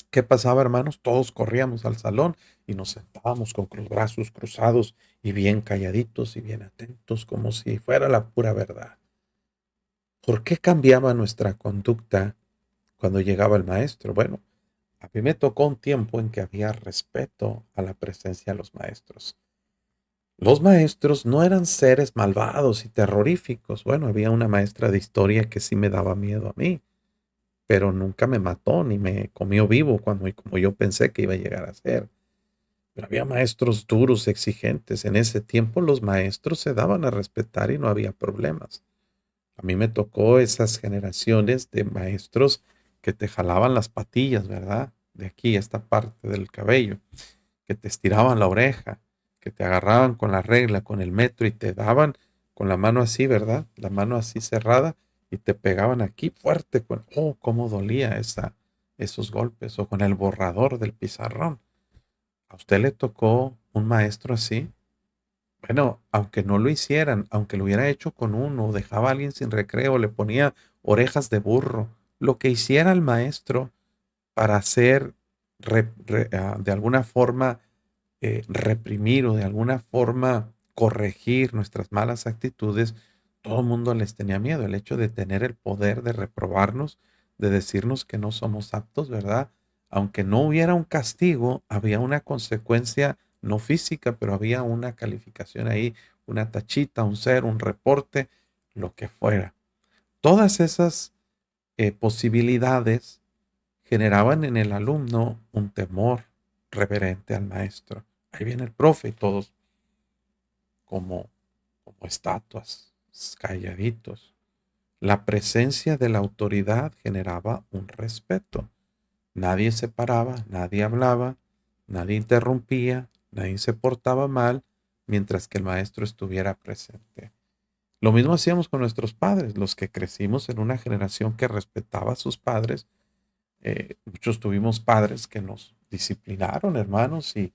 ¿Qué pasaba, hermanos? Todos corríamos al salón y nos sentábamos con los brazos cruzados y bien calladitos y bien atentos, como si fuera la pura verdad. ¿Por qué cambiaba nuestra conducta cuando llegaba el maestro? Bueno, a mí me tocó un tiempo en que había respeto a la presencia de los maestros. Los maestros no eran seres malvados y terroríficos. Bueno, había una maestra de historia que sí me daba miedo a mí, pero nunca me mató ni me comió vivo como yo pensé que iba a llegar a ser. Pero había maestros duros, exigentes. En ese tiempo los maestros se daban a respetar y no había problemas. A mí me tocó esas generaciones de maestros que te jalaban las patillas, ¿verdad? De aquí a esta parte del cabello, que te estiraban la oreja, que te agarraban con la regla, con el metro y te daban con la mano así, ¿verdad? La mano así cerrada y te pegaban aquí fuerte oh, cómo dolía esos golpes o con el borrador del pizarrón. ¿A usted le tocó un maestro así? Bueno, aunque no lo hicieran, aunque lo hubiera hecho con uno, dejaba a alguien sin recreo, le ponía orejas de burro, lo que hiciera el maestro para hacer de alguna forma reprimir o de alguna forma corregir nuestras malas actitudes, todo el mundo les tenía miedo. El hecho de tener el poder de reprobarnos, de decirnos que no somos aptos, ¿verdad? Aunque no hubiera un castigo, había una consecuencia no física, pero había una calificación ahí, una tachita, un cero, un reporte, lo que fuera. Todas esas posibilidades generaban en el alumno un temor reverente al maestro. Ahí viene el profe y todos como, como estatuas, calladitos. La presencia de la autoridad generaba un respeto. Nadie se paraba, nadie hablaba, nadie interrumpía, Nadie se portaba mal mientras que el maestro estuviera presente. Lo mismo hacíamos con nuestros padres, los que crecimos en una generación que respetaba a sus padres. Muchos tuvimos padres que nos disciplinaron, hermanos, y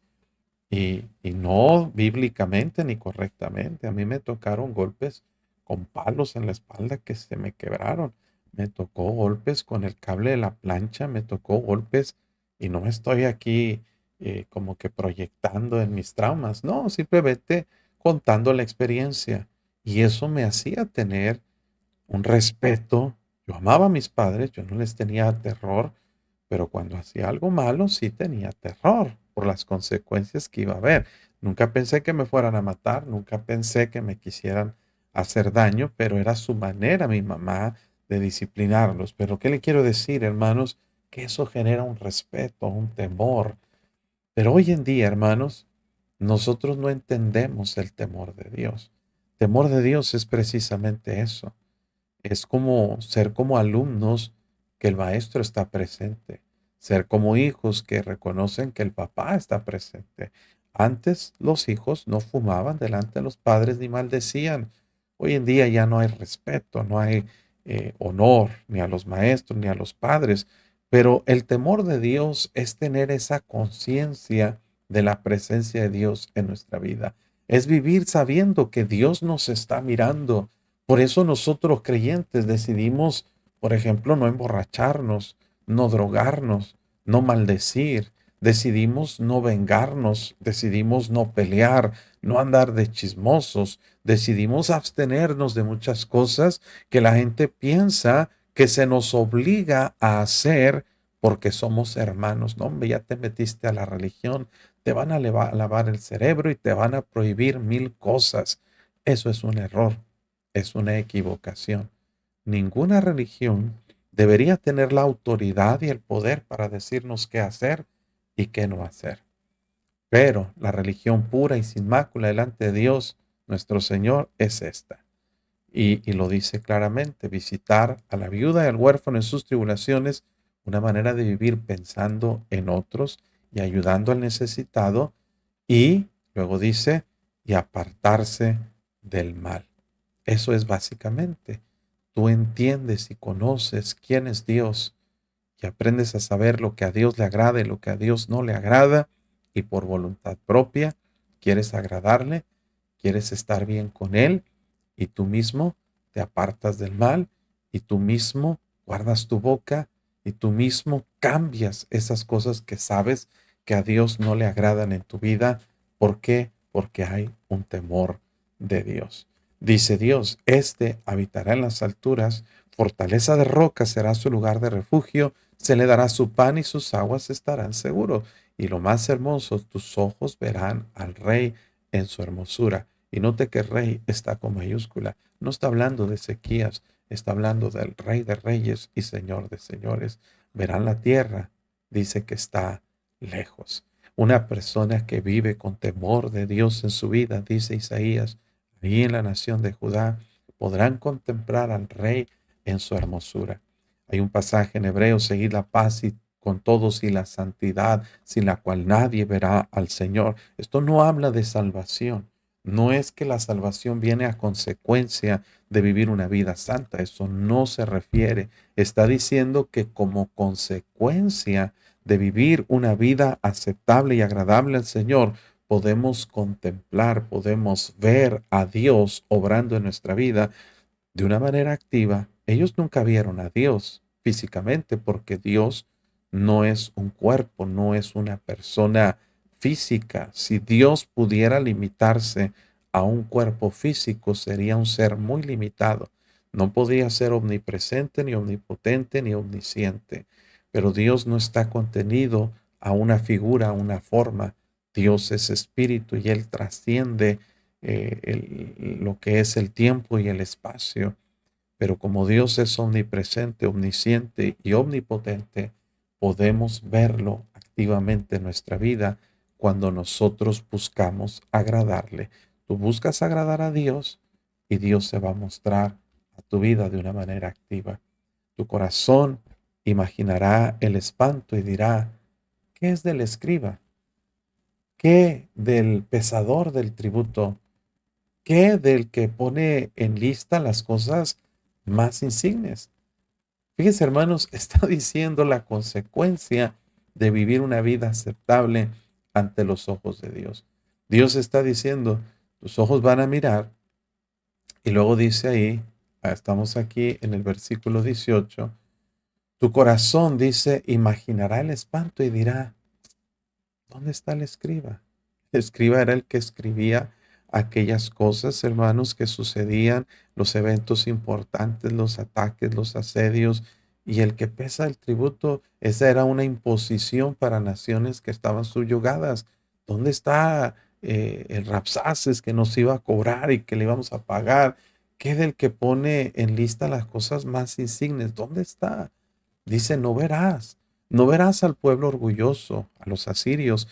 no bíblicamente ni correctamente. A mí me tocaron golpes con palos en la espalda que se me quebraron. Me tocó golpes con el cable de la plancha, me tocó golpes y no estoy aquí como que proyectando en mis traumas. No, simplemente contando la experiencia. Y eso me hacía tener un respeto. Yo amaba a mis padres, yo no les tenía terror, pero cuando hacía algo malo sí tenía terror por las consecuencias que iba a haber. Nunca pensé que me fueran a matar, nunca pensé que me quisieran hacer daño, pero era su manera, mi mamá, de disciplinarlos. Pero ¿qué le quiero decir, hermanos? Que eso genera un respeto, un temor. Pero hoy en día, hermanos, nosotros no entendemos el temor de Dios. Temor de Dios es precisamente eso, es como ser como alumnos que el maestro está presente, ser como hijos que reconocen que el papá está presente. Antes los hijos no fumaban delante de los padres ni maldecían. Hoy en día ya no hay respeto, no hay honor ni a los maestros ni a los padres. Pero el temor de Dios es tener esa conciencia de la presencia de Dios en nuestra vida. Es vivir sabiendo que Dios nos está mirando. Por eso nosotros creyentes decidimos, por ejemplo, no emborracharnos, no drogarnos, no maldecir. Decidimos no vengarnos, decidimos no pelear, no andar de chismosos, decidimos abstenernos de muchas cosas que la gente piensa que se nos obliga a hacer porque somos hermanos. No, hombre, ya te metiste a la religión, te van a lavar el cerebro y te van a prohibir mil cosas. Eso es un error, es una equivocación. Ninguna religión debería tener la autoridad y el poder para decirnos qué hacer y qué no hacer. Pero la religión pura y sin mácula delante de Dios, nuestro Señor, es esta. Y lo dice claramente, visitar a la viuda y al huérfano en sus tribulaciones, una manera de vivir pensando en otros y ayudando al necesitado. Y luego dice, y apartarse del mal. Eso es básicamente. Tú entiendes y conoces quién es Dios y aprendes a saber lo que a Dios le agrada y lo que a Dios no le agrada y por voluntad propia quieres agradarle, quieres estar bien con Él y tú mismo te apartas del mal y tú mismo guardas tu boca y tú mismo cambias esas cosas que sabes que a Dios no le agradan en tu vida. ¿Por qué? Porque hay un temor de Dios. Dice Dios, este habitará en las alturas, fortaleza de roca será su lugar de refugio, se le dará su pan y sus aguas estarán seguros. Y lo más hermoso, tus ojos verán al Rey en su hermosura. Y note que Rey está con mayúscula. No está hablando de Ezequías, está hablando del Rey de Reyes y Señor de Señores. Verán la tierra, dice que está lejos. Una persona que vive con temor de Dios en su vida, dice Isaías, ahí en la nación de Judá, podrán contemplar al Rey en su hermosura. Hay un pasaje en Hebreo, seguid la paz y con todos y la santidad, sin la cual nadie verá al Señor. Esto no habla de salvación. No es que la salvación viene a consecuencia de vivir una vida santa. Eso no se refiere. Está diciendo que como consecuencia de vivir una vida aceptable y agradable al Señor, podemos contemplar, podemos ver a Dios obrando en nuestra vida de una manera activa. Ellos nunca vieron a Dios físicamente porque Dios no es un cuerpo, no es una persona física. Si Dios pudiera limitarse a un cuerpo físico, sería un ser muy limitado. No podría ser omnipresente, ni omnipotente, ni omnisciente. Pero Dios no está contenido a una figura, a una forma. Dios es espíritu y Él trasciende lo que es el tiempo y el espacio. Pero como Dios es omnipresente, omnisciente y omnipotente, podemos verlo activamente en nuestra vida cuando nosotros buscamos agradarle. Tú buscas agradar a Dios y Dios se va a mostrar a tu vida de una manera activa. Tu corazón imaginará el espanto y dirá, ¿qué es del escriba? ¿Qué del pesador del tributo? ¿Qué del que pone en lista las cosas más insignes? Fíjense, hermanos, está diciendo la consecuencia de vivir una vida aceptable ante los ojos de Dios. Dios está diciendo, tus ojos van a mirar, y luego dice ahí, estamos aquí en el versículo 18, tu corazón dice, imaginará el espanto y dirá, ¿dónde está el escriba? El escriba era el que escribía aquellas cosas, hermanos, que sucedían, los eventos importantes, los ataques, los asedios, y el que pesa el tributo, esa era una imposición para naciones que estaban subyugadas. ¿Dónde está el Rabsaces que nos iba a cobrar y que le íbamos a pagar? ¿Qué del que pone en lista las cosas más insignes? ¿Dónde está? Dice, no verás al pueblo orgulloso, a los asirios,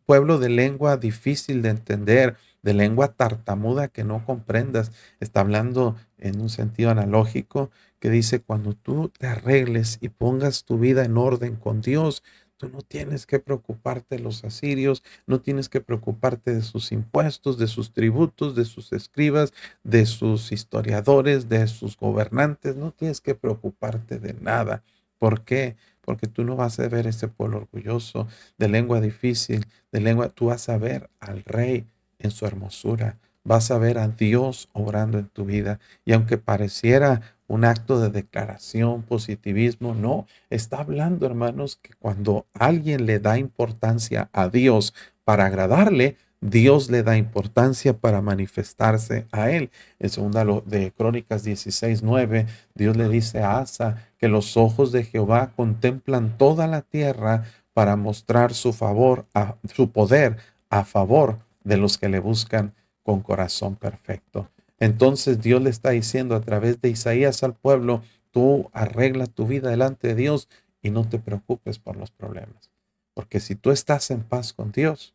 pueblo de lengua difícil de entender, de lengua tartamuda que no comprendas. Está hablando en un sentido analógico que dice, cuando tú te arregles y pongas tu vida en orden con Dios, tú no tienes que preocuparte de los asirios, no tienes que preocuparte de sus impuestos, de sus tributos, de sus escribas, de sus historiadores, de sus gobernantes, no tienes que preocuparte de nada. ¿Por qué? Porque tú no vas a ver ese pueblo orgulloso, de lengua difícil, de lengua, tú vas a ver al Rey en su hermosura, vas a ver a Dios obrando en tu vida. Y aunque pareciera un acto de declaración, positivismo, no, está hablando, hermanos, que cuando alguien le da importancia a Dios para agradarle, Dios le da importancia para manifestarse a él. En segunda de Crónicas 16:9, Dios le dice a Asa que los ojos de Jehová contemplan toda la tierra para mostrar su favor, su poder a favor de los que le buscan con corazón perfecto. Entonces Dios le está diciendo a través de Isaías al pueblo, tú arregla tu vida delante de Dios y no te preocupes por los problemas. Porque si tú estás en paz con Dios,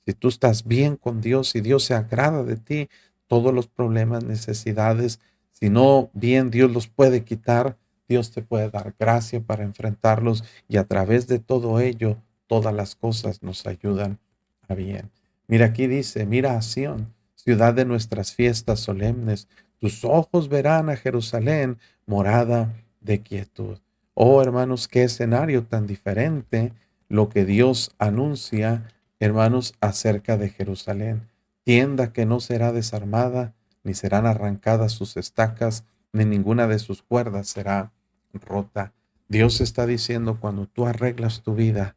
si tú estás bien con Dios y Dios se agrada de ti, todos los problemas, necesidades, si no bien Dios los puede quitar, Dios te puede dar gracia para enfrentarlos y a través de todo ello, todas las cosas nos ayudan a bien. Mira aquí dice, mira a Sión, ciudad de nuestras fiestas solemnes, tus ojos verán a Jerusalén, morada de quietud. Oh hermanos, qué escenario tan diferente lo que Dios anuncia, hermanos, acerca de Jerusalén. Tienda que no será desarmada, ni serán arrancadas sus estacas, ni ninguna de sus cuerdas será rota. Dios está diciendo, cuando tú arreglas tu vida,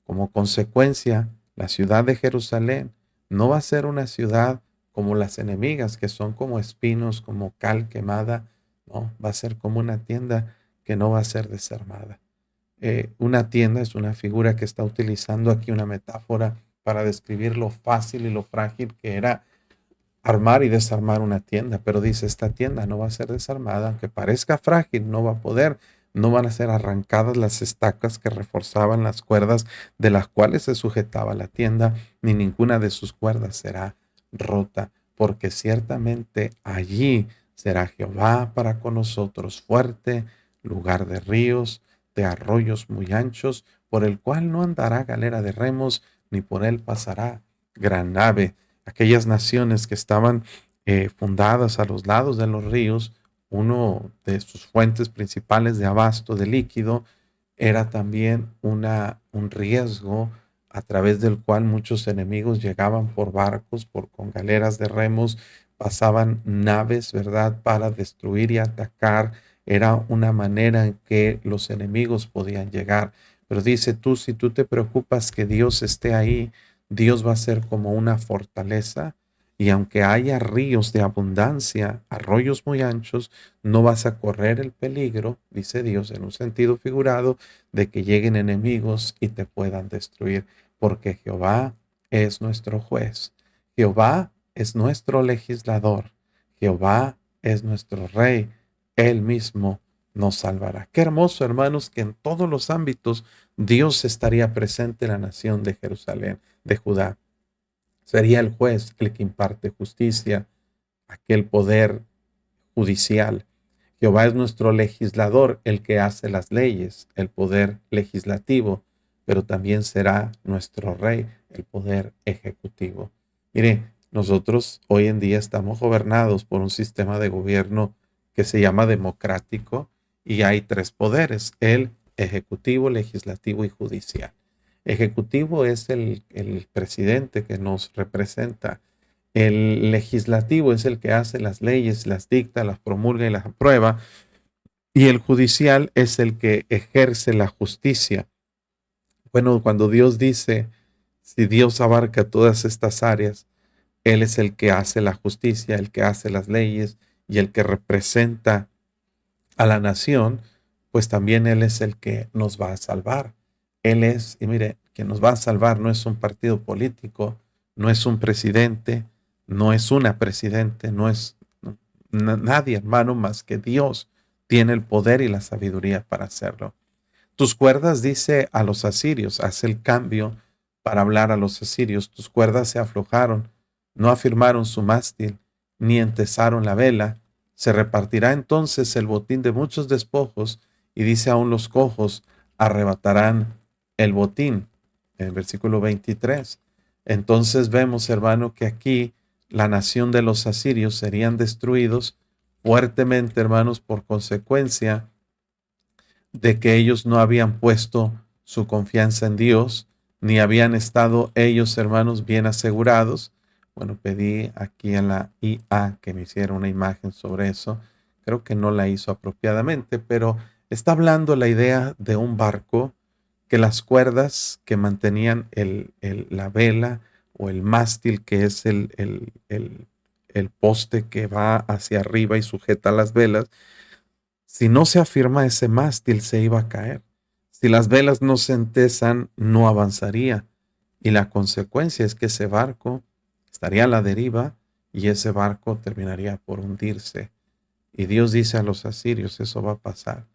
como consecuencia, la ciudad de Jerusalén no va a ser una ciudad como las enemigas, que son como espinos, como cal quemada. No, va a ser como una tienda que no va a ser desarmada. Una tienda es una figura que está utilizando aquí una metáfora para describir lo fácil y lo frágil que era armar y desarmar una tienda, pero dice, esta tienda no va a ser desarmada, aunque parezca frágil, no va a poder, no van a ser arrancadas las estacas que reforzaban las cuerdas de las cuales se sujetaba la tienda, ni ninguna de sus cuerdas será rota, porque ciertamente allí será Jehová para con nosotros fuerte, lugar de ríos, de arroyos muy anchos, por el cual no andará galera de remos, ni por él pasará gran nave. Aquellas naciones que estaban fundadas a los lados de los ríos, uno de sus fuentes principales de abasto de líquido era también un riesgo a través del cual muchos enemigos llegaban por barcos, con galeras de remos, pasaban naves, ¿verdad?, para destruir y atacar. Era una manera en que los enemigos podían llegar. Pero dice tú, si tú te preocupas que Dios esté ahí, Dios va a ser como una fortaleza y aunque haya ríos de abundancia, arroyos muy anchos, no vas a correr el peligro, dice Dios en un sentido figurado, de que lleguen enemigos y te puedan destruir, porque Jehová es nuestro juez, Jehová es nuestro legislador, Jehová es nuestro rey, él mismo nos salvará. Qué hermoso, hermanos, que en todos los ámbitos Dios estaría presente en la nación de Jerusalén, de Judá. Sería el juez el que imparte justicia, aquel poder judicial. Jehová es nuestro legislador, el que hace las leyes, el poder legislativo, pero también será nuestro rey, el poder ejecutivo. Mire, nosotros hoy en día estamos gobernados por un sistema de gobierno que se llama democrático y hay tres poderes: el ejecutivo, legislativo y judicial. Ejecutivo es el presidente que nos representa. El legislativo es el que hace las leyes, las dicta, las promulga y las aprueba. Y el judicial es el que ejerce la justicia. Bueno, cuando Dios dice, si Dios abarca todas estas áreas, Él es el que hace la justicia, el que hace las leyes y el que representa a la nación, pues también Él es el que nos va a salvar. Él es, y mire, quien nos va a salvar no es un partido político, no es un presidente, no es una presidente, no es nadie, hermano, más que Dios tiene el poder y la sabiduría para hacerlo. Tus cuerdas, dice a los asirios, hace el cambio para hablar a los asirios. Tus cuerdas se aflojaron, no afirmaron su mástil, ni entesaron la vela. Se repartirá entonces el botín de muchos despojos, y dice aún los cojos, arrebatarán el botín. En el versículo 23. Entonces vemos, hermano, que aquí la nación de los asirios serían destruidos fuertemente, hermanos, por consecuencia de que ellos no habían puesto su confianza en Dios, ni habían estado ellos, hermanos, bien asegurados. Bueno, pedí aquí en la IA que me hiciera una imagen sobre eso. Creo que no la hizo apropiadamente, pero está hablando la idea de un barco que las cuerdas que mantenían la vela o el mástil, que es el poste que va hacia arriba y sujeta las velas, si no se afirma ese mástil, se iba a caer. Si las velas no se entesan, no avanzaría. Y la consecuencia es que ese barco estaría a la deriva y ese barco terminaría por hundirse. Y Dios dice a los asirios, eso va a pasar.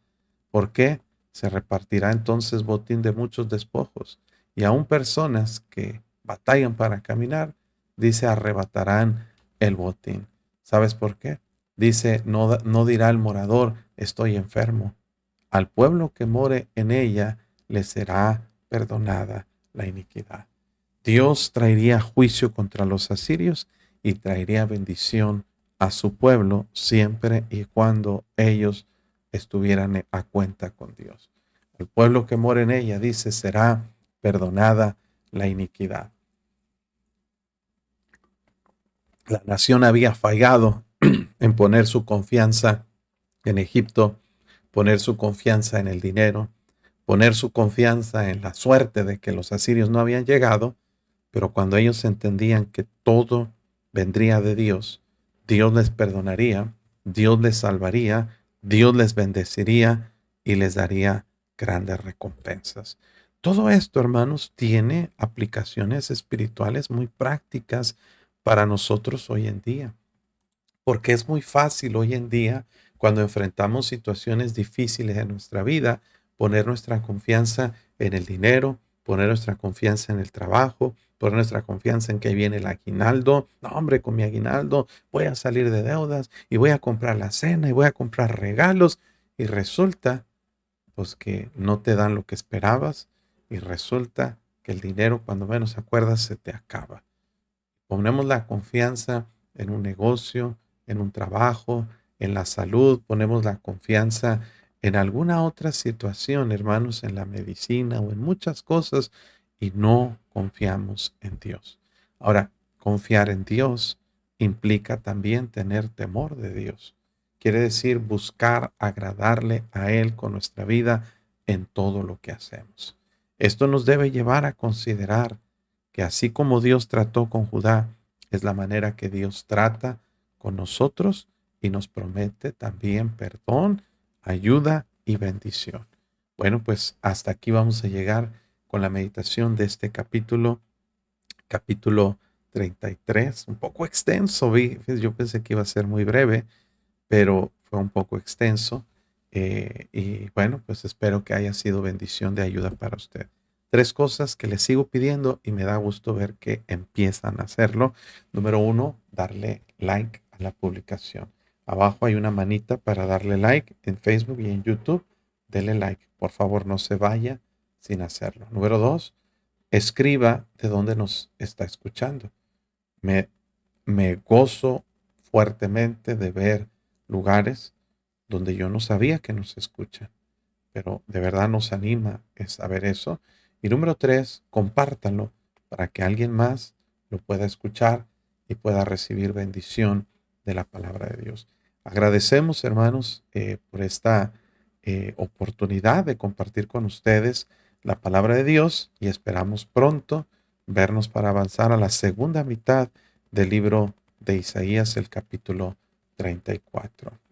¿Por qué? Se repartirá entonces botín de muchos despojos. Y aún personas que batallan para caminar, dice, arrebatarán el botín. ¿Sabes por qué? Dice, no, no dirá el morador, estoy enfermo. Al pueblo que more en ella le será perdonada la iniquidad. Dios traería juicio contra los asirios y traería bendición a su pueblo siempre y cuando ellos estuvieran a cuenta con Dios. El pueblo que mora en ella, dice, será perdonada la iniquidad. La nación había fallado en poner su confianza en Egipto, poner su confianza en el dinero, poner su confianza en la suerte de que los asirios no habían llegado, pero cuando ellos entendían que todo vendría de Dios, Dios les perdonaría, Dios les salvaría, Dios les bendeciría y les daría grandes recompensas. Todo esto, hermanos, tiene aplicaciones espirituales muy prácticas para nosotros hoy en día, porque es muy fácil hoy en día, cuando enfrentamos situaciones difíciles en nuestra vida, poner nuestra confianza en el dinero, poner nuestra confianza en el trabajo, poner nuestra confianza en que viene el aguinaldo. No, hombre, con mi aguinaldo voy a salir de deudas y voy a comprar la cena y voy a comprar regalos. Y resulta, pues, que no te dan lo que esperabas, y resulta que el dinero, cuando menos acuerdas, se te acaba. Ponemos la confianza en un negocio, en un trabajo, en la salud, ponemos la confianza en alguna otra situación, hermanos, en la medicina o en muchas cosas, y no confiamos en Dios. Ahora, confiar en Dios implica también tener temor de Dios. Quiere decir buscar agradarle a Él con nuestra vida en todo lo que hacemos. Esto nos debe llevar a considerar que así como Dios trató con Judá, es la manera que Dios trata con nosotros y nos promete también perdón, ayuda y bendición. Bueno, pues hasta aquí vamos a llegar con la meditación de este capítulo 33, un poco extenso. Yo pensé que iba a ser muy breve, pero fue un poco extenso. Y bueno, pues espero que haya sido bendición de ayuda para usted. Tres cosas que les sigo pidiendo y me da gusto ver que empiezan a hacerlo. Número uno, darle like a la publicación. Abajo hay una manita para darle like en Facebook y en YouTube. Dele like. Por favor, no se vaya sin hacerlo. Número dos, escriba de dónde nos está escuchando. Me, me gozo fuertemente de ver lugares donde yo no sabía que nos escuchan, pero de verdad nos anima es saber eso. Y número 3, compártanlo para que alguien más lo pueda escuchar y pueda recibir bendición de la palabra de Dios. Agradecemos, hermanos, por esta oportunidad de compartir con ustedes la palabra de Dios y esperamos pronto vernos para avanzar a la segunda mitad del libro de Isaías, el capítulo 34.